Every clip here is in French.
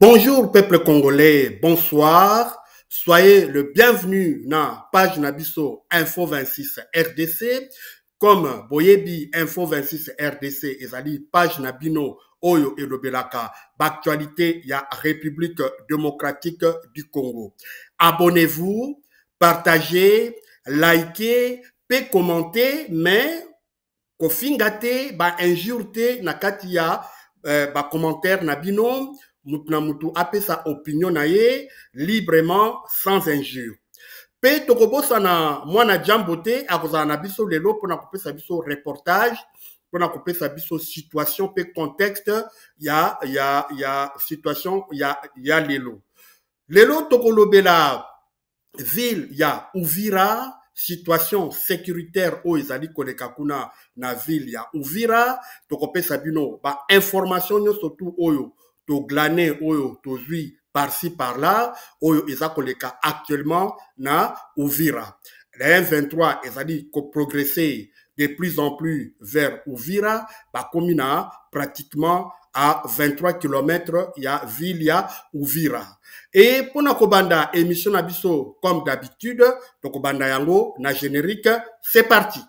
Bonjour peuple congolais, bonsoir. Soyez le bienvenu dans page Nabiso Info 26 RDC. Comme Boyebi Info 26 RDC, ezali page Nabino Oyo et Lobelaka, d'actualité ya République démocratique du Congo. Abonnez-vous, partagez, likez, pe commenter, mais kofingate ba injurte nakati ya ba commentaire Nabino. Mutu na mutu apesa opinion na ye librement sans injure. Pe tokobosa na mwana jambo te akozala na biso lelo pona kopesa biso reportage pona kopesa biso situation pe contexte ya situation ya lelo. Lelo tokolobela ville ya Uvira, situation sécuritaire o ezali koleka kuna na ville ya Uvira, tokopesa bino ba information nyonso tu oyo to glaner oyo to zui par-ci par-là oyo eza koleka actuellement na Uvira. La M23 ezali ko progresser de plus en plus vers Uvira, ba komina pratiquement à 23 km ya ville ya Uvira. Et pour na kobanda émission nabiso comme d'habitude, to kobanda yango na générique, c'est parti.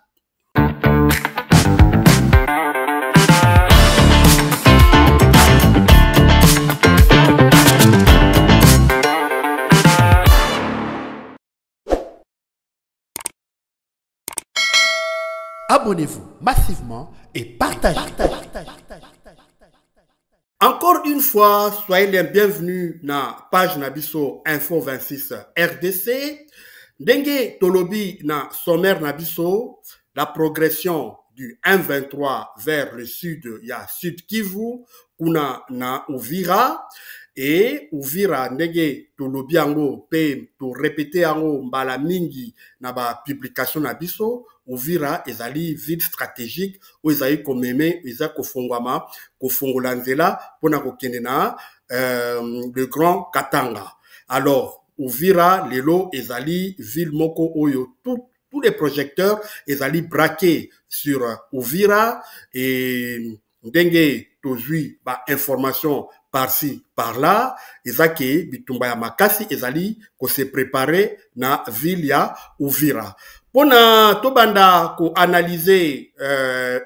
Abonnez-vous massivement et partagez. Encore une fois, soyez les bienvenus na page Nabiso Info 26 RDC. Dengue Tolobi na sommaire Nabiso, la progression du M23 vers le sud, il y a Sud Kivu, kuna na Uvira. Et Uvira ndenge tolobi yango pe to répéter yango mbala mingi na ba publication na biso. Uvira ezali ville stratégique où ezali komeme eza kofongwama kofongola nzela pona kokende na le Grand Katanga. Alors Uvira lelo ezali ville moko oyo tous les projecteurs ezali braqués sur Uvira et ndenge tozui ba information par-ci, par-là, ezaki bitumba ya makasi ezali ko se préparer na ville ya Uvira. Pona tobanda ko analyser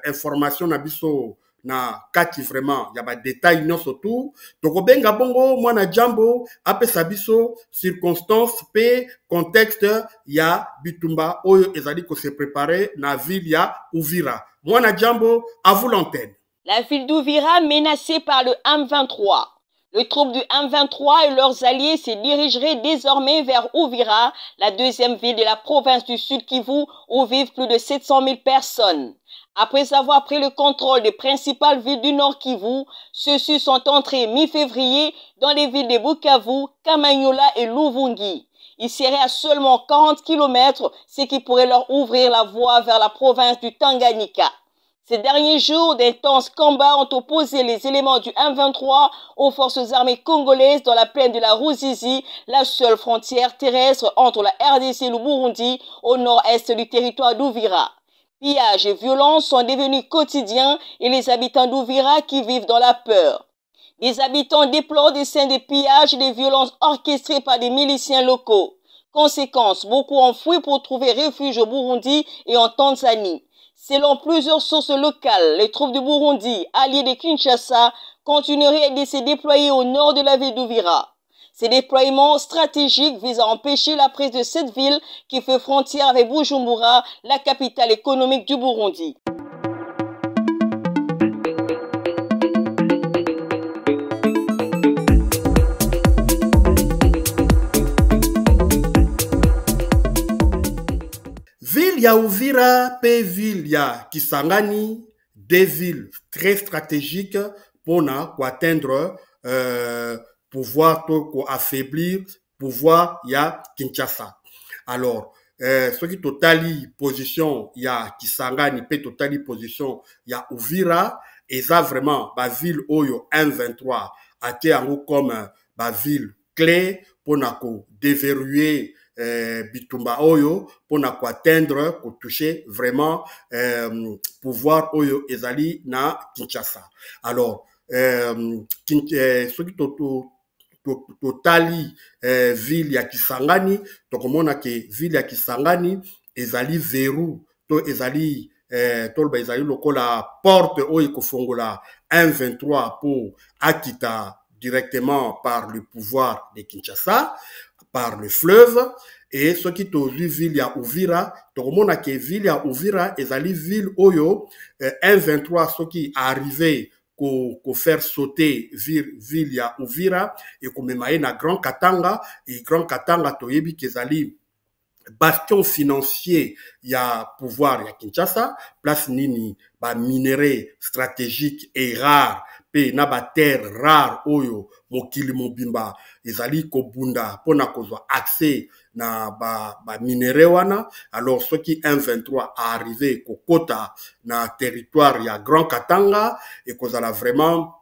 information na biso na kati vraiment ya ba détail nyonso tu tokobenga bongo mwana jambo apesa biso circonstance pe contexte ya bitumba oyo ezali ko se préparer na ville ya Uvira. Mwana jambo, à vous l'antenne. La ville d'Uvira menacée par le M23. Les troupes du M23 et leurs alliés se dirigeraient désormais vers Uvira, la deuxième ville de la province du Sud Kivu, où vivent plus de 700 000 personnes. Après avoir pris le contrôle des principales villes du Nord Kivu, ceux-ci sont entrés mi-février dans les villes de Bukavu, Kamanyola et Luvungi. Ils seraient à seulement 40 km, ce qui pourrait leur ouvrir la voie vers la province du Tanganyika. Ces derniers jours, d'intenses combats ont opposé les éléments du M23 aux forces armées congolaises dans la plaine de la Ruzizi, la seule frontière terrestre entre la RDC et le Burundi, au nord-est du territoire d'Uvira. Pillages et violences sont devenus quotidiens et les habitants d'Uvira qui vivent dans la peur. Les habitants déplorent des scènes de pillages et de violences orchestrées par des miliciens locaux. Conséquence, beaucoup ont fui pour trouver refuge au Burundi et en Tanzanie. Selon plusieurs sources locales, les troupes du Burundi, alliées de Kinshasa, continueraient de se déployer au nord de la ville d'Uvira. Ces déploiements stratégiques visent à empêcher la prise de cette ville qui fait frontière avec Bujumbura, la capitale économique du Burundi. Ville ya Uvira pe ville ya Kisangani, des villes très stratégiques pour atteindre pouvoir pour affaiblir pouvoir ya Kinshasa. Alors ce qui totali position ya Kisangani pe totali position ya Uvira et ça vraiment ba ville oyo M23 a été comme ba ville clé pour déverrouiller bitumba oyo pour atteindre pour toucher vraiment pouvoir oyo ezali na Kinshasa. Alors soki totali ville ya Kisangani, tokomona ke ville ya Kisangani ezali verrou to ezali toloba ezali lokola porte oyo ekofongola M23 pour akita directement par le pouvoir de Kinshasa, par le fleuve. Et ce qui tozwi ville ya Uvira, tokomona ke ville ya Uvira ezali ville oyo M23 ce qui arrivé ko faire sauter ville ya Uvira et ko memaye na Grand Katanga, et Grand Katanga toyebi kezali bastion financier ya pouvoir ya Kinshasa, place nini ba minerais stratégiques et rares pe na ba terre rare oyo mokili mobimba ezali kobunda pona kozwa accès na ba minerais wana. Alors ce qui M23 a arrivé kokota na territoire ya Grand Katanga et kozala vraiment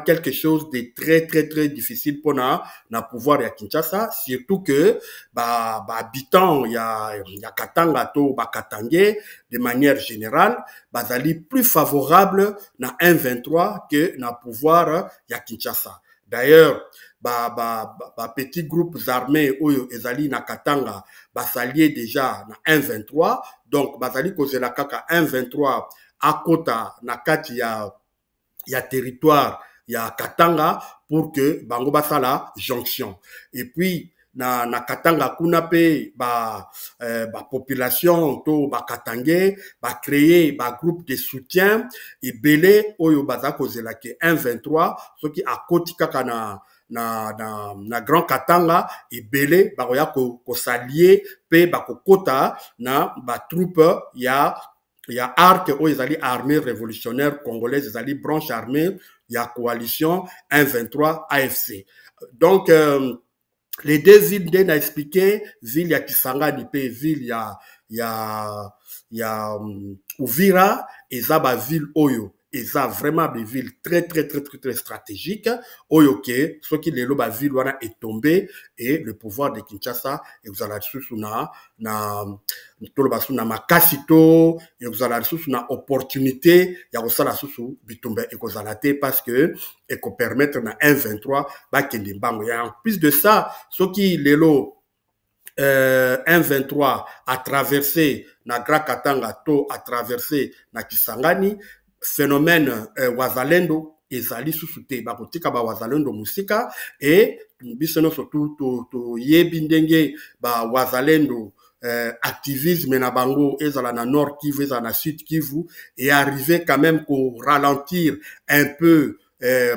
quelque chose de très difficile pour na pouvoir ya Kinshasa, surtout que habitants ya Katanga to Katangé de manière générale bazali plus favorable na M23 que na pouvoir ya Kinshasa. D'ailleurs petits groupes armés oyo ezali na Katanga basalié déjà na M23, donc bazali kozela kaka M23 akota na kati ya territoire ya Katanga pour que bango basala jonction. Et puis na Katanga kuna pe population to Katangé créer groupe de soutien et belé oyo baza kozela ke M23 ce qui akoti kaka na Grand Katanga et belé bakoya ko s'allier pe bakokota na troupe ya ARC oyo ezali armée révolutionnaire congolaise, ezali branche armée ya coalition M23 AFC. Donc les deux villes dès n'a expliqué, ville ya Kisangani pe ville ya Uvira, eza ba ville oyo eza vraiment des villes très stratégiques oyo ke soki lelo ba ville wana est tombé et le pouvoir de Kinshasa et vous allez sous na toloba sous na makasito et vous allez sous na opportunité ya kosala sous bitumba et kozalate parce que et ko permettre na M23 ba kende bango ya. En plus de ça soki lelo M23 a traversé na Grand Katanga to a traversé na Kisangani, phénomène wazalendo ezali susute bakotika ba wazalendo musika et bisono surtout to yebi ndenge ba wazalendo activisme na bango ezala na Nord Kivu ezala na Sud Kivu et arriver quand même pour ralentir un peu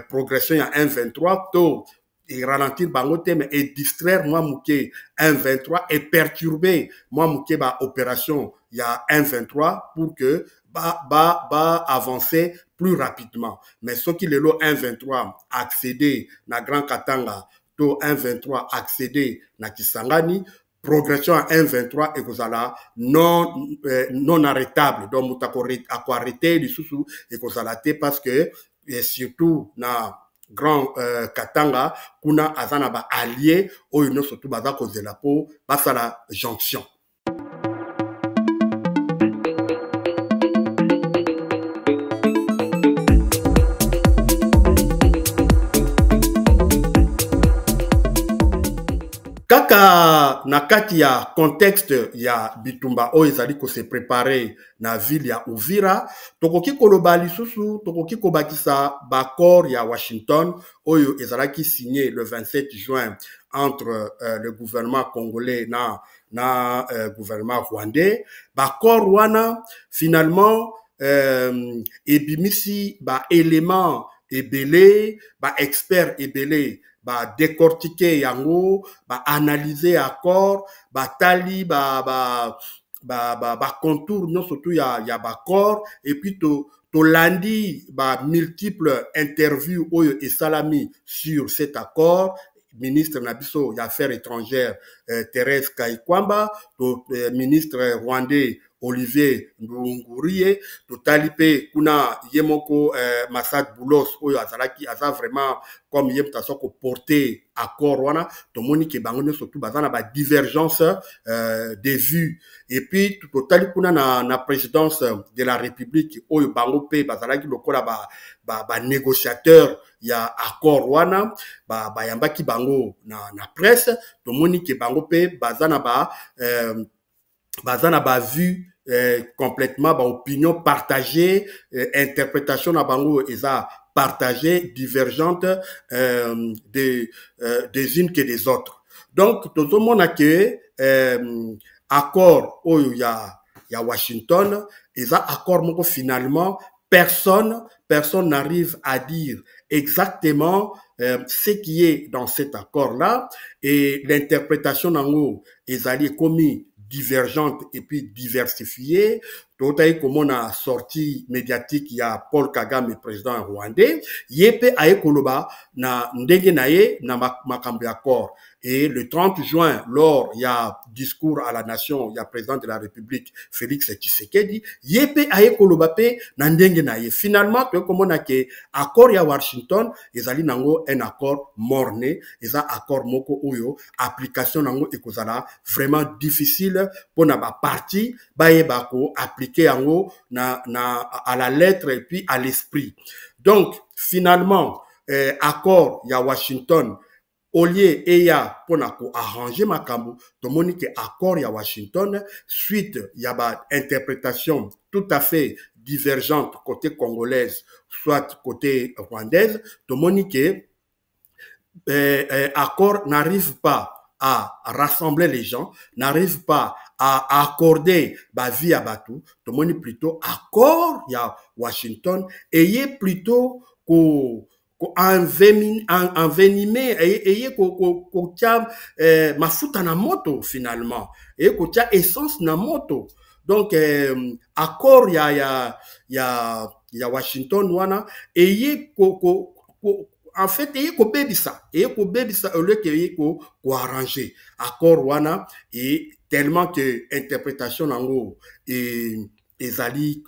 progression ya M23 to et ralentir bango thème et distraire moi mouké M23 et perturber moi mouké ba opération ya M23 pour que avancer plus rapidement. Mais ce qui est le 1-23 accéder na Grand Katanga, to 1-23 accéder na Kisangani, progression à 1-23 et que ça non arrêtable. Donc, nous avons arrêté les sous et que ça parce que, et surtout, na Grand Katanga, kuna azana ba allié, ou une surtout baza cause de la peau, basa la jonction. Kaka na kati ya contexte ya bitumba oyo ezali ko se préparer na ville ya Uvira, tokoki koloba lisusu, tokoki kobakisa bakor ya Washington oyo ezalaki signé le 27 juin entre le gouvernement congolais na gouvernement rwandais. Bakor wana finalement ebimisi ba élément ebele, ba expert ebele décortiquer yango, analyser accord, tali, contour, non surtout ya corps, et puis to landi, multiples interviews oyo et salami sur cet accord. Ministre Nabiso, Affaires étrangères, Thérèse Kaikwamba, ministre rwandais Olivier Ndungurie, totali pe kuna yemoko Massad Boulos oyo azalaki aza vraiment comme yem taso ko porter accord wana tomoni ke bango surtout bazana ba divergence des vues et puis totali kuna na présidence de la République oyo bango pe bazalaki lokola ba négociateur ya accord wana ba yambaki bango na presse tomoni ke bango pe bazana ba vue complètement ba opinion partagée interprétation na bango eza partagée divergente des unes que des autres donc tout le monde a que accord oyo ya Washington eza accord moko finalement personne n'arrive à dire exactement ce qui est dans cet accord-là et l'interprétation nango ezali commis divergente et puis diversifiée. Tout comme on a sorti médiatique, il y a Paul Kagame, président rwandais, yepe aye koloba na ndenge naye na makambo accord. Et le 30 juin, lors il y a discours à la nation, il y a président de la République Félix Tshisekedi, yepe aye koloba pe na ndenge naye. Finalement, comme on a que accord ya Washington, ezali nango un accord morné, eza accord moko oyo application nango ekozala vraiment difficile pour na ba parti ba yebako appliquer yango à la lettre et puis à l'esprit. Donc finalement accord ya Washington au lieu eya pour na ko arranger makambo tomoni que accord ya Washington suite ya ba interprétation tout à fait divergente côté congolaise soit côté rwandaise tomoni que accord n'arrive pas à rassembler les gens, n'arrive pas à accorder ba vie à Batou, tout le monde plutôt accord il y a Washington ayez plutôt ko envenimé ayez ko tia mafuta na moto finalement et ko tia essence na moto donc accord il y a Washington wana ayez en fait il ko bebisa au lieu que ko arranger accord wana et tellement que interprétation nango et ezali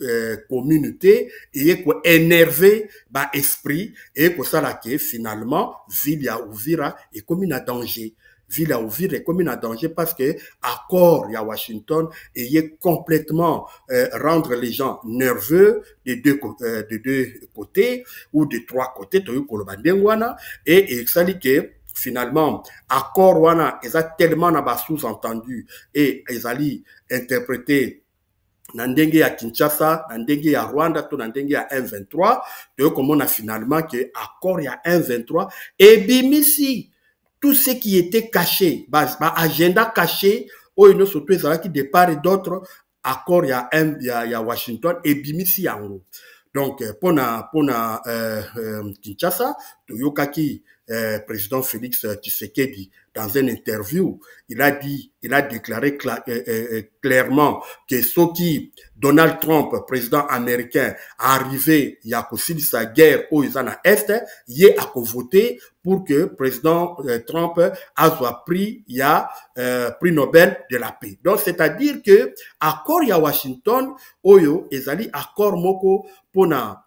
communauté et ko énervé ba esprit et ko sala que finalement ville ya Uvira est comme un danger. Ville à Uvira est comme un danger parce que accord à Washington est complètement rendre les gens nerveux de deux côtés ou de trois côtés et ça dit que finalement accord wana ils a tellement na sous-entendu et ils allaient interpréter na ndenge ya Kinshasa, na ndenge ya Rwanda, to na ndenge ya M23, de comme on a finalement que accord ya M23 et bimisi tout ce qui était caché, agenda caché, ou une surtout qui départ et d'autres accords ya Washington et bimisi yango. Donc pour Kinshasa, Toyokaki président Félix Tshisekedi dans une interview, il a déclaré clairement que ce qui Donald Trump, président américain, arrivé, il y a aussi sa guerre aux Est, il a voté pour que président Trump a pris, il y a prix Nobel de la paix. Donc, c'est-à-dire que accord il y a Washington, oyo, ezali accord moko pona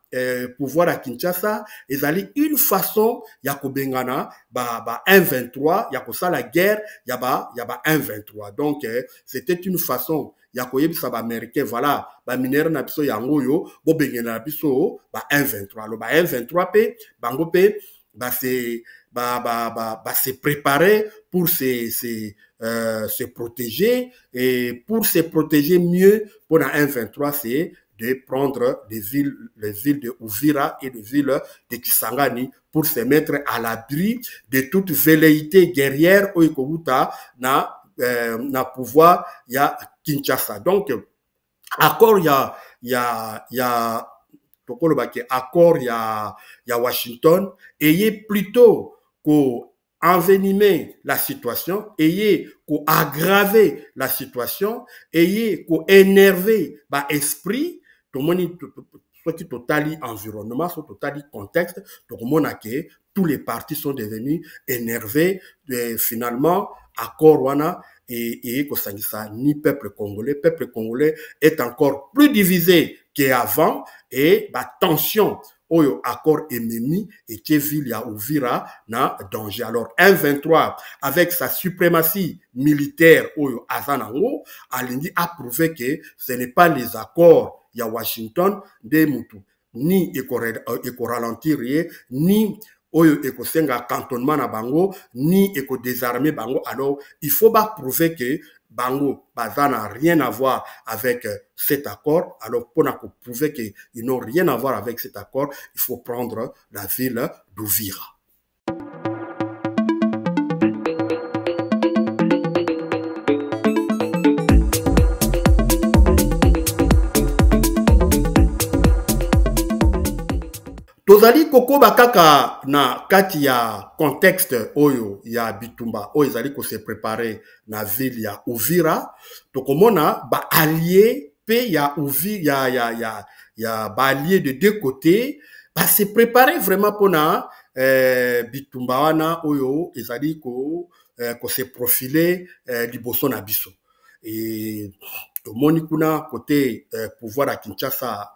pouvoir à Kinshasa, ezali une façon ya ko bengana ba 1-23, ya ko sa la guerre, ya ba 1-23. Donc c'était une façon ya ko yebisa ba américain voilà ba minere na biso yango yo bo bengena na biso ba 1-23. Le ba 1-23 pe bango pe ba se se préparer pour se protéger et pour se protéger mieux pour la 1-23 c'est de prendre les villes de Uvira et les villes de Kisangani pour se mettre à l'abri de toute velléité guerrière au Ikobuta na pouvoir ya Kinshasa. Donc accord accord ya Washington ayez plutôt qu'au envenimer la situation, ayez qu'au aggraver la situation, ayez qu'au énerver bah esprit, tout le monde soit qui totali environnement, soit totali contexte, tout le monde a tous les partis sont devenus énervés et finalement accord wana et ça ni peuple congolais est encore plus divisé qu'avant et bah tension oyo accord ennemi et ville ya Uvira na danger. Alors M23 avec sa suprématie militaire oyo azanango alingi a prouvé que ce n'est pas les accords ya Washington de mutu ni eko ralentir ni oyo eko senga cantonnement na bango ni eko désarmer bango. Alors il faut pas prouver que bango baza n'a rien à voir avec cet accord. Alors pour prouver qu'ils n'ont rien à voir avec cet accord, il faut prendre la ville d'Uvira. Tozali koko bakaka na kati ya contexte oyo ya bitumba oyo ezali ko se préparer na ville ya Uvira tokomona ba alliés pe ya Uvira ya ba alliés de deux côtés ba se préparer vraiment pona bitumba wana oyo ezali ko se profiler liboso na biso et tomoni kuna côté pouvoir à Kinshasa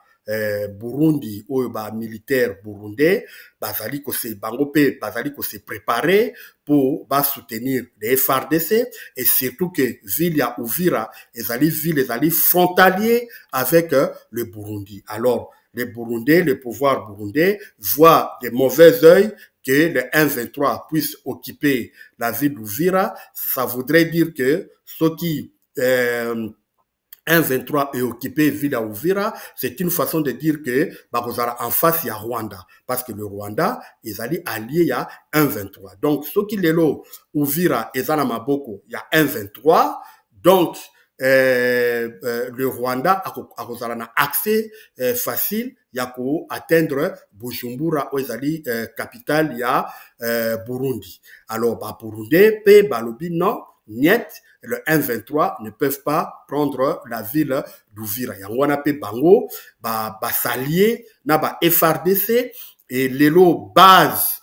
Burundi oyo ba militaire burundais bazali ko se bango pe bazali ko se préparer pour ba soutenir les FARDC et surtout que ville ya Uvira ezali frontalier avec le Burundi. Alors les Burundais, le pouvoir burundais voit de mauvais œil que le M23 puisse occuper la ville d'Uvira. Ça voudrait dire que ceux qui 1-23 est occupé ville à Uvira, c'est une façon de dire que en face il y a Rwanda parce que le Rwanda est allié à 1-23. Donc ceux qui les lo Uvira et Zana Maboko, il y a 1-23. Donc le Rwanda a accès facile ya ko atteindre Bujumbura où ezali capitale ya Burundi. Alors ba Burundi pe balobi non niet le 1-23 ne peuvent pas prendre la ville d'Uvira. Yangwana pe bango ba s'allier na ba FARDC et lelo base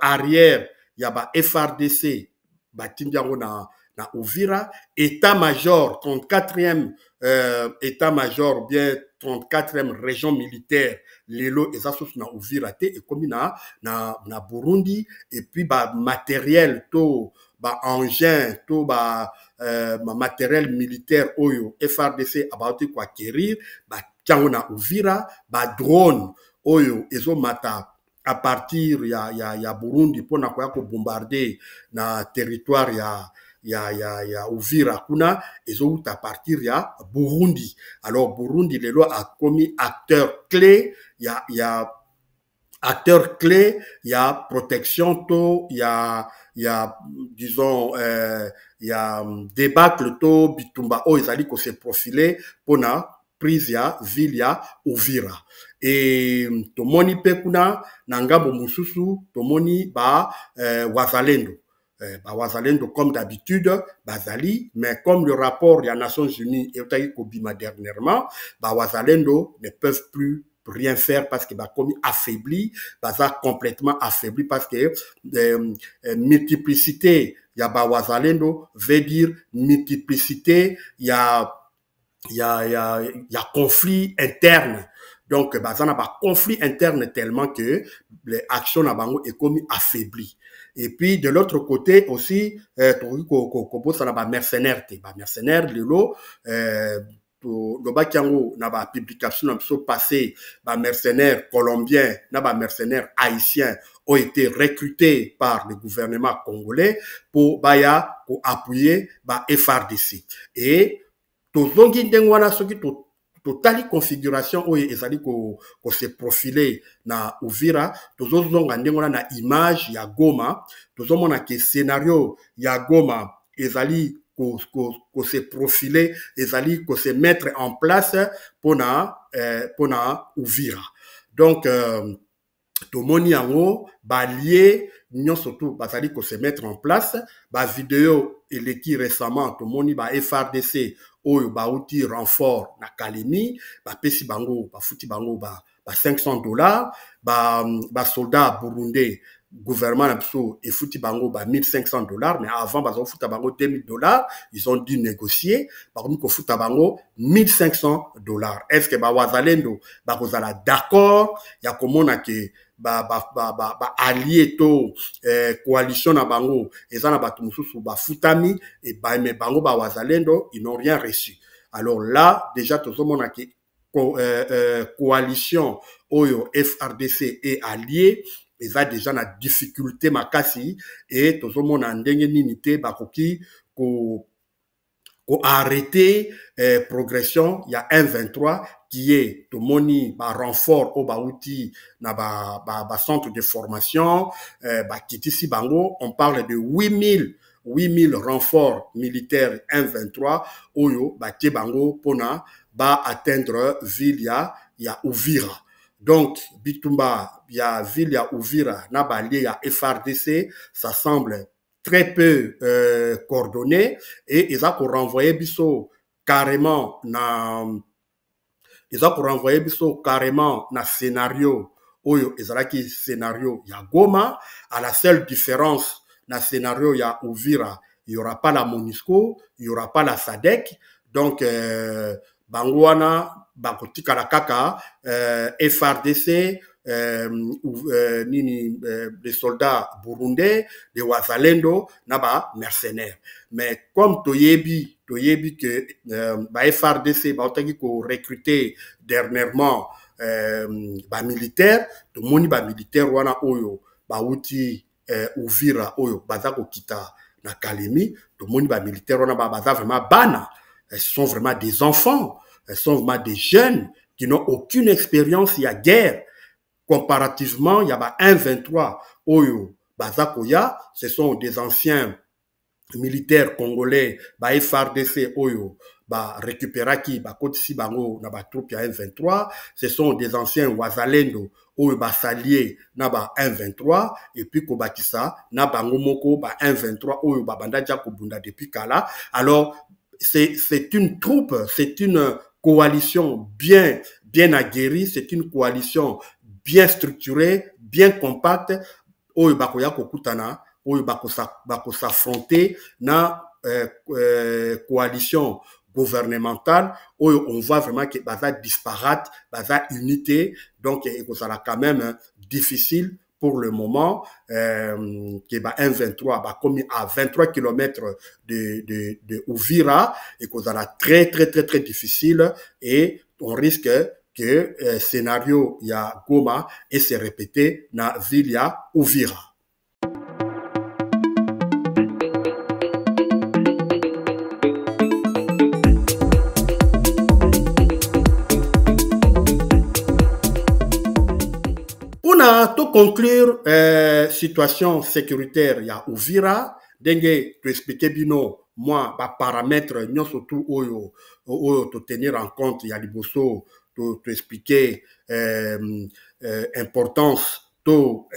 arrière ya ba FARDC ba tindiango na Uvira, état-major 34e état-major ou bien 34e région militaire lelo ezasos na Uvira te et comme na Burundi et puis ba matériel to ba engin to ba matériel militaire oyo FARDC abauti kwa acquérir ba tiango na Uvira ba drone oyo ezo mata à partir ya Burundi pona kwa ko bombarder na territoire ya Uvira kuna ezo à partir ya Burundi. Alors Burundi les lois a commis acteur clé acteur clé, il y a protection to, il y a disons il y a débâcle to bitumba o ezali ko se profiler pona prise ya ville ya Uvira. Et tomoni pe kuna na ngambo mususu tomoni ba wazalendo. Wazalendo comme d'habitude bazali, mais comme le rapport des Nations Unies et Kobima dernièrement, wazalendo ne peuvent plus rien faire parce que comme affaibli, complètement affaibli parce que multiplicité il y a wazalendo veut dire multiplicité, il y a conflit interne. Donc bazana ba conflit interne tellement que les actions na bango est comme affaibli. Et puis de l'autre côté aussi ça na ba mercenaires lelo le bakiango na ba publication na so passé ba mercenaires colombiens na ba mercenaires haïtiens ont été recrutés par le gouvernement congolais pour appuyer ba FARDC. Et tozongi ndengwana soki totali configuration oyo ezali ko se profiler na Uvira, tozozonga ndengwana na image ya Goma, tozomona ke scénario ya Goma ezali ko se profiler, ezali ko se mettre en place pona Uvira. Donc tomoni yango balié non surtout bazali ko se mettre en place ba vidéo eleki récemment tomoni ba FARDC oyo bauti renfort na Kalemi ba pesi bango ba futi bango ba $500, soldat burundais gouvernement na biso efuti bango $1,500, mais avant bazofuta bango $2,000, ils ont dû négocier bakomi kofuta bango $1,500. Est-ce que wazalendo bakozala d'accord ya komona ke allié to coalition na bango eza na bato mosusu bafutami et mais bango wazalendo ils n'ont rien reçu. Alors là déjà tozomona ke coalition oyo FRDC et allié eza déjà na difficulté makasi et tozomona ndenge nini te bakoki ko arrêter progression ya M23 qui est tomoni renfort au bauti na centre de formation kitisi bango. On parle de 8000 renforts militaires M23 oyo batie bango pona atteindre ville ya Uvira. Donc, Bitumba, il y a Ville Uvira, Nabalé, il y a FRDC, ça semble très peu coordonné et ils ont renvoyé Bisso carrément na scénario oyo ezalaki scénario ya Goma. À la seule différence na scénario ya Uvira, il y aura pas la MONUSCO, il y aura pas la SADC. Donc Bangwana bakotika la kaka FRDC les soldats burundais, les wazalendo naba mercenaires. Mais comme toyebi que FRDC baotaki ko recruter dernièrement militaire, to moni militaire wana oyo bauti Uvira oyo bazako kita na Kalemi, to moni militaire wana baza vraiment bana. Elles sont vraiment des enfants, elles sont vraiment des jeunes qui n'ont aucune expérience, il y a guerre. Comparativement, il y a M23, Oyo, Bazakoya, ce sont des anciens militaires congolais, FRDC, Oyo, récupéraki, Kotisi Bango, Naba troupe ya M23, ce sont des anciens Wazalendo, Oyo, s'allier, Naba M23, et puis Kobakisa, Nabango Moko, M23, Oyo, Banda Jakobunda depuis Kala. Alors, c'est une troupe, c'est une coalition bien aguerrie, c'est une coalition bien structurée, bien compacte, oyo bakoya kokutana, oyo bako s'affronter na coalition gouvernementale, oyo on voit vraiment que baza disparate, baza unité, donc ça sera quand même difficile pour le moment, que M23 commis à 23 km de Uvira et que ça sera très difficile et on risque que scénario ya Goma et se répéter na ville ya Uvira. Pour conclure, situation sécuritaire ya Uvira, dengue to expliquer bino moi paramètres non surtout oyo to tenir en compte ya liboso to expliquer importance to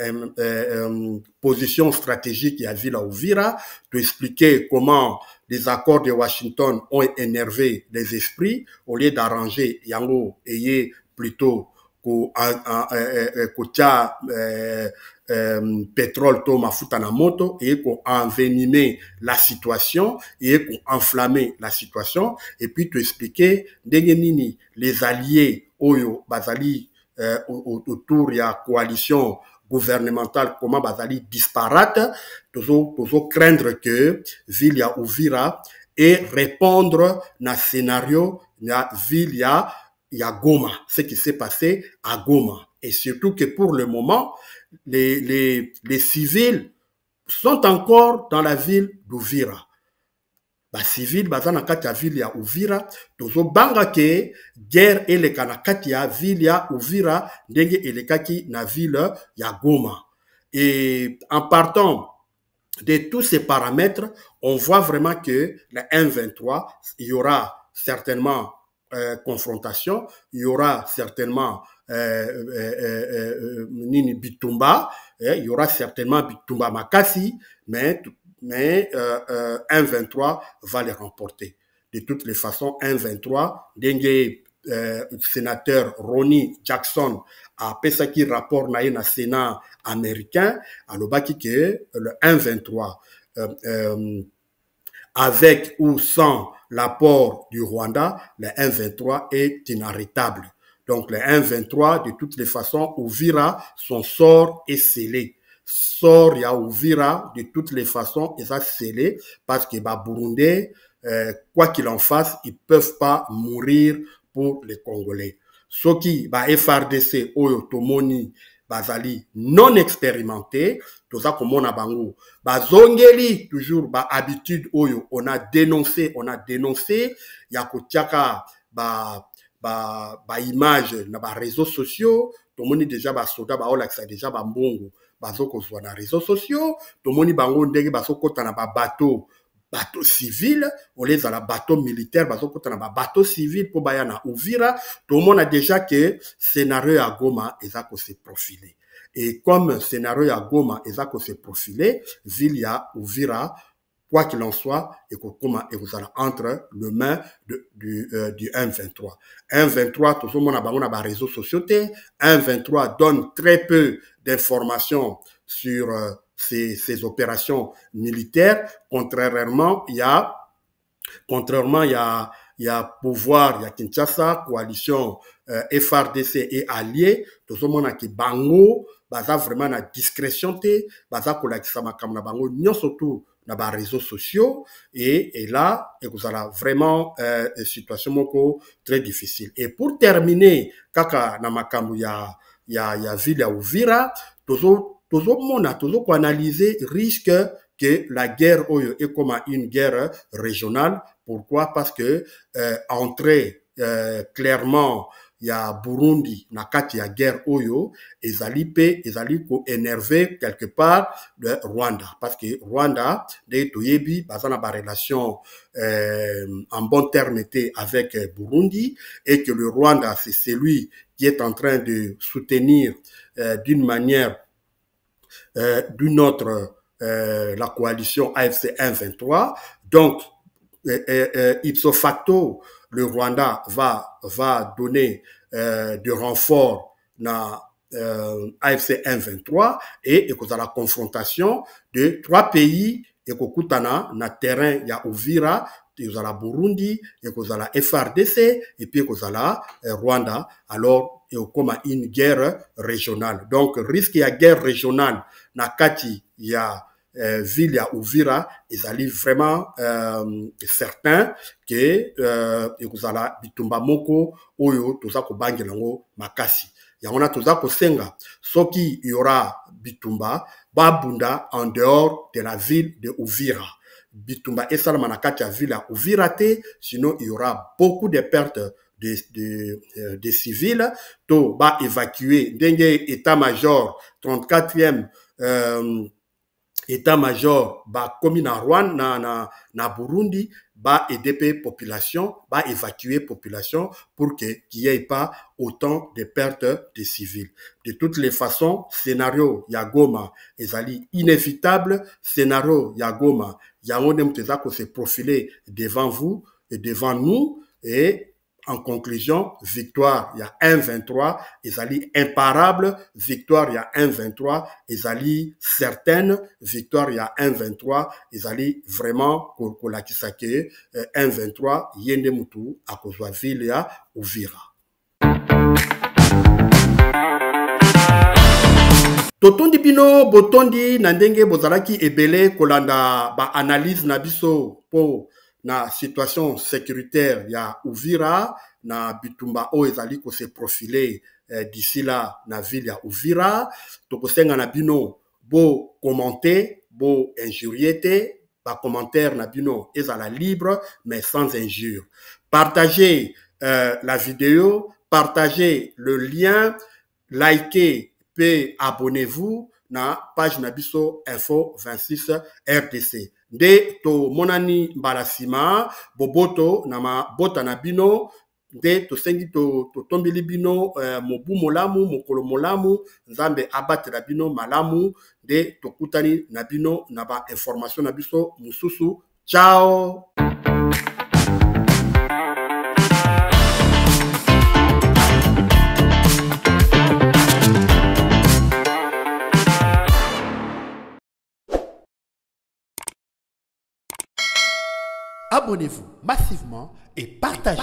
position stratégique ya ville Uvira, to expliquer comment les accords de Washington ont énervé les esprits au lieu d'arranger yango ayé plutôt kotia pétrole to mafuta na moto et qu'on envenimer la situation et qu'on enflammer la situation et puis te expliquer nini les alliés oyo bazali autour ya coalition gouvernementale comment bazali disparate tozo craindre que ville ya Uvira et répondre na scénario na ville ya Goma, ce qui s'est passé à Goma. Et surtout que pour le moment, les civils sont encore dans la ville d'Uvira. Les civils, dans la ville ya Uvira, tozo banga ke guerre eleka na kati ya ville ya Uvira, ndenge elekaki na ville ya Goma. Et en partant de tous ces paramètres, on voit vraiment que la M23, il y aura certainement confrontation, il y aura certainement Nini Bitumba, il y aura certainement Bitumba Makasi, mais M23 va les remporter. De toutes les façons, M23, dengue sénateur Ronnie Jackson a pesaki rapport na na Sénat américain alobaki que le 1-23 avec ou sans l'apport du Rwanda, le 1-23 est inarrêtable. Donc le 1-23, de toutes les façons, Uvira, son sort est scellé. Sort ya Uvira, de toutes les façons, est scellé parce que Burundais, quoi qu'il en fasse, ils ne peuvent pas mourir pour les Congolais. Ce qui, FRDC, Oyo, Tomoni, bazali non expérimenté, tout ça comme on a bango. Bazongeli, toujours, habitude, Oyo, on a dénoncé, yakotiaka, image, na réseaux sociaux, tomoni déjà, soda, olaksa déjà, mbongo, bazoko zwa na réseaux sociaux, tomoni bango ndenge, basokota na bateau civil, on les a la bateau militaire, bateau civil pour Bayana Uvira, tout le monde a déjà que scénario à Goma, ils ont se profilé. Et comme scénario à Goma, ils ont se profilé, Vilia Uvira, quoi qu'il en soit, et comment vous allez entre les mains du 1-23. 1-23, tout le monde a des réseaux sociaux. 1-23 donne très peu d'informations sur ces opérations militaires. Contrairement, il y a pouvoir, il y a Kinshasa, coalition FRDC et alliés, tout le monde a qui bango, baza vraiment na discrétion te, baza kolakisa makamna bango, nyon surtout na ba réseaux sociaux, et là, et vous avez vraiment une situation moko très difficile. Et pour terminer, kaka na makambu ya ville ya Uvira, toujours analyser risque que la guerre oyo est comme une guerre régionale. Pourquoi? Parce que entrer clairement il y a Burundi na kati ya guerre oyo ezali ko énervé quelque part le Rwanda, parce que Rwanda de toyebi bazana ba relation en bon terme avec Burundi, et que le Rwanda c'est celui qui est en train de soutenir d'une manière d'une autre la coalition AFC 1-23. Donc ipso facto, le Rwanda va donner de renfort na AFC 1-23, et que la confrontation de trois pays et kokutana na terrain ya Uvira, kozala Burundi, et kozala FRDC, et puis kozala Rwanda. Alors et comme une guerre régionale. Donc risque ya guerre régionale na kati ya ville ya Uvira, ils allaient vraiment certains que ekozala bitumba moko oyo toza ko bangelango makasi. Yangona toza ko senga soki y aura bitumba babunda en dehors de la ville de Uvira. Bitumba esalama na kati ya ville ya Uvira te, sinon il y aura beaucoup de pertes de civils. To ba évacuer ndenge état-major 34e état-major ba komi na Rwanda na Burundi ba EDP population, ba évacuer population pour qu'il n'y ait pas autant de pertes de civils. De toutes les façons, scénario ya Goma ezali inévitable, scénario ya Goma ya onem teza ko se profiler devant vous et devant nous, et en conclusion, victoire, il y a 1-23, ezali imparable, victoire, il y a 1-23, ezali certaine, victoire, il y a 1-23, ezali vraiment, kolakisake, 1-23, yende mutu, akozwa ville ya Uvira. Totondi bino, botondi, nandenge bozalaki ebele, kolanda, ba analyse na biso, po, na situation sécuritaire ya Uvira, na bitumba o ezali ko se profiler d'ici là na ville ya Uvira. Toko senga na bino bo commenter, bo injurier, ba commentaire na bino ezala libre mais sans injure. Partagez la vidéo, partagez le lien, likez et abonnez-vous na page Nabiso Info 26 RDC. De to monani mbalasima boboto na ma bota na bino, de to sengi to tombili bino mobu molamu mokolo molamu, nzambe abate na bino malamu, de to kutani na bino na ba information na biso mususu. Ciao. abonnez-vous massivement et partagez.